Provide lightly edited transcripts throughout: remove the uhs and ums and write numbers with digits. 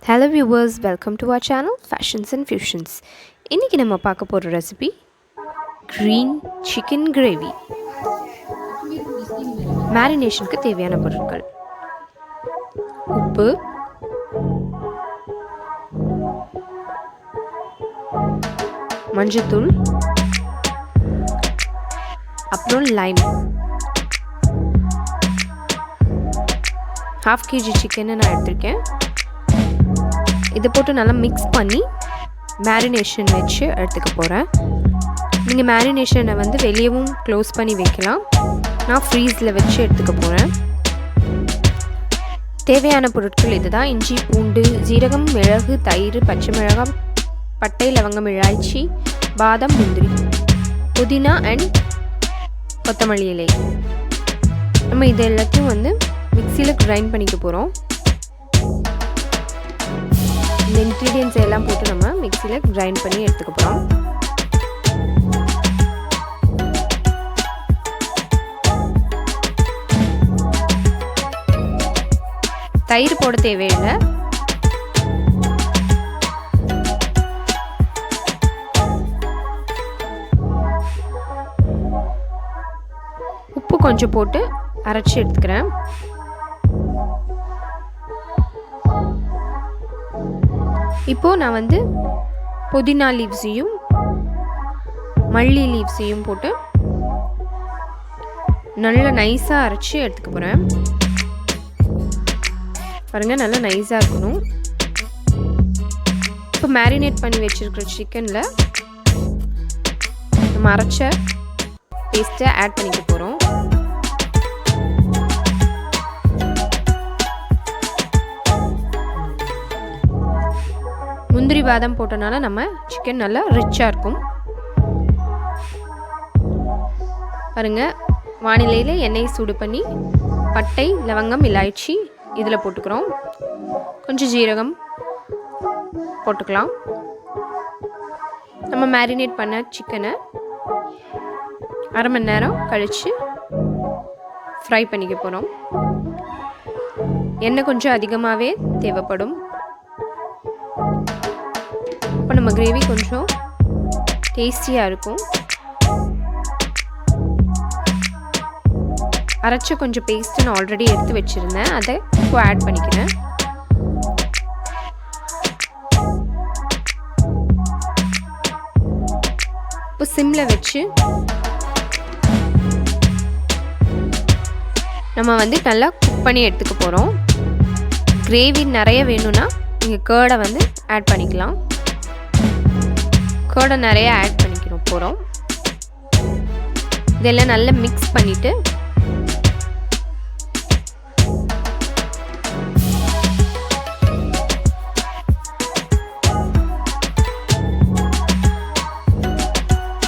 Hello viewers, welcome to our channel Fashions and Fusions. இன்னைக்கு நம்ம பார்க்க போற ரெசிபி green chicken gravy. மேரினேஷனுக்கு தேவையான பொருட்கள்: உப்பு, மஞ்சள்தூள், அப்புறம் லைம். 1/2 kg சிக்கனை நான் எடுத்திருக்கேன். இதை போட்டு நல்லா மிக்ஸ் பண்ணி மேரினேஷன் வச்சு எடுத்துக்க போகிறேன். நீங்கள் மேரினேஷனை வந்து வெளியவும் க்ளோஸ் பண்ணி வைக்கலாம். நான் ஃப்ரீஸில் வச்சு எடுத்துக்க போகிறேன். தேவையான பொருட்கள் இதுதான்: இஞ்சி, பூண்டு, ஜீரகம், மிளகு, தயிர், பச்சை மிளகாய், பட்டை, லவங்கம், இலாய்ச்சி, பாதாம், முந்திரி, புதினா அண்ட் கொத்தமல்லி இலை. நம்ம இது எல்லாத்தையும் வந்து மிக்சியில் கிரைண்ட் பண்ணிக்க போகிறோம். இந்த இன்க்ரீடியன்ஸ் எல்லாம் போட்டு நம்ம மிக்சியில் கிரைண்ட் பண்ணி எடுத்துக்க போகிறோம். தயிர் போட தேவையில்லை. உப்பு கொஞ்சம் போட்டு அரைச்சி எடுத்துக்கிறேன். இப்போது நான் வந்து புதினா லீவ்ஸையும் மல்லி லீவ்ஸையும் போட்டு நல்லா நைஸாக அரைச்சி எடுத்துக்க போகிறேன். பாருங்கள், நல்லா நைஸாக இருக்கணும். இப்போ மேரினேட் பண்ணி வச்சுருக்கிற சிக்கனில் நம்ம அரைச்ச பேஸ்ட்டை ஆட் பண்ணிக்க போகிறோம். முந்திரி பாதாம் போட்டனால நம்ம சிக்கன் நல்லா ரிச்சாக இருக்கும். பாருங்கள், வானிலையில் எண்ணெய் சூடு பண்ணி பட்டை, லவங்கம், இலாய்ச்சி இதில் போட்டுக்கிறோம். கொஞ்சம் ஜீரகம் போட்டுக்கலாம். நம்ம மேரினேட் பண்ண சிக்கனை 1/2 மணி நேரம் கழித்து ஃப்ரை பண்ணிக்க போகிறோம். எண்ணெய் கொஞ்சம் அதிகமாகவே தேவைப்படும். இப்போ நம்ம கிரேவி கொஞ்சம் டேஸ்டியாக இருக்கும். அரைச்சி கொஞ்சம் பேஸ்ட்டு நான் ஆல்ரெடி எடுத்து வச்சுருந்தேன், அதை இப்போ ஆட் பண்ணிக்கிறேன். இப்போ சிம்மில் வச்சு நம்ம வந்து நல்லா குக் பண்ணி எடுத்துக்க போகிறோம். கிரேவி நிறைய வேணும்னா நீங்கள் கேர்டை வந்து ஆட் பண்ணிக்கலாம். கேர்டை நிறைய ஆட் பண்ணிக்கிறோம் போகிறோம். இதெல்லாம் நல்லா மிக்ஸ் பண்ணிவிட்டு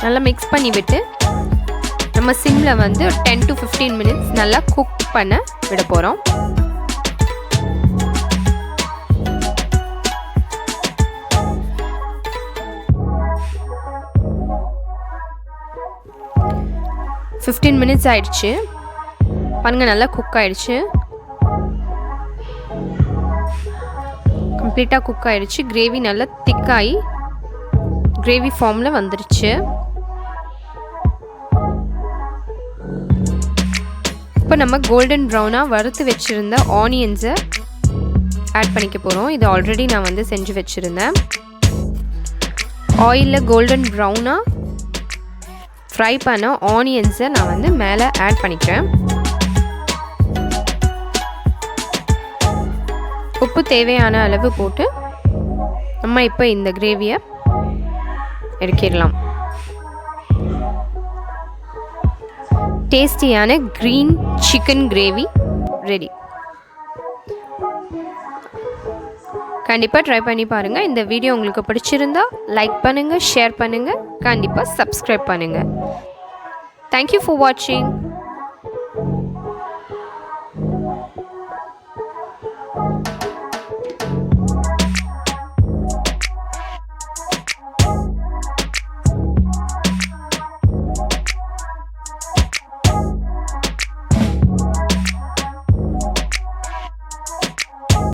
நல்லா மிக்ஸ் பண்ணி விட்டு நம்ம சிம்மில் வந்து 10 to 15 மினிட்ஸ் நல்லா குக் பண்ண விட போகிறோம். ஃபிஃப்டீன் மினிட்ஸ் ஆயிடுச்சு. பாருங்கள், நல்லா குக் ஆகிடுச்சு. கம்ப்ளீட்டாக குக் ஆகிடுச்சு. கிரேவி நல்லா திக்காகி கிரேவி ஃபார்மில் வந்துடுச்சு. இப்போ நம்ம கோல்டன் ப்ரௌனாக வறுத்து வச்சுருந்த ஆனியன்ஸை ஆட் பண்ணிக்க போகிறோம். இது ஆல்ரெடி நான் வந்து செஞ்சு வச்சுருந்தேன். ஆயிலில் கோல்டன் ப்ரௌனாக ஃப்ரை பண்ண ஆனியன்ஸை நான் வந்து மேலே ஆட் பண்ணிக்கிறேன். உப்பு தேவையான அளவு போட்டு நம்ம இப்போ இந்த கிரேவியை இறக்கிடலாம். டேஸ்டியான க்ரீன் சிக்கன் கிரேவி ரெடி. கண்டிப்பாக ட்ரை பண்ணி பாருங்கள். இந்த வீடியோ உங்களுக்கு பிடிச்சிருந்தா லைக் பண்ணுங்கள், ஷேர் பண்ணுங்கள், கண்டிப்பாக சப்ஸ்கிரைப் பண்ணுங்கள். தேங்க்யூ ஃபார் வாட்சிங்.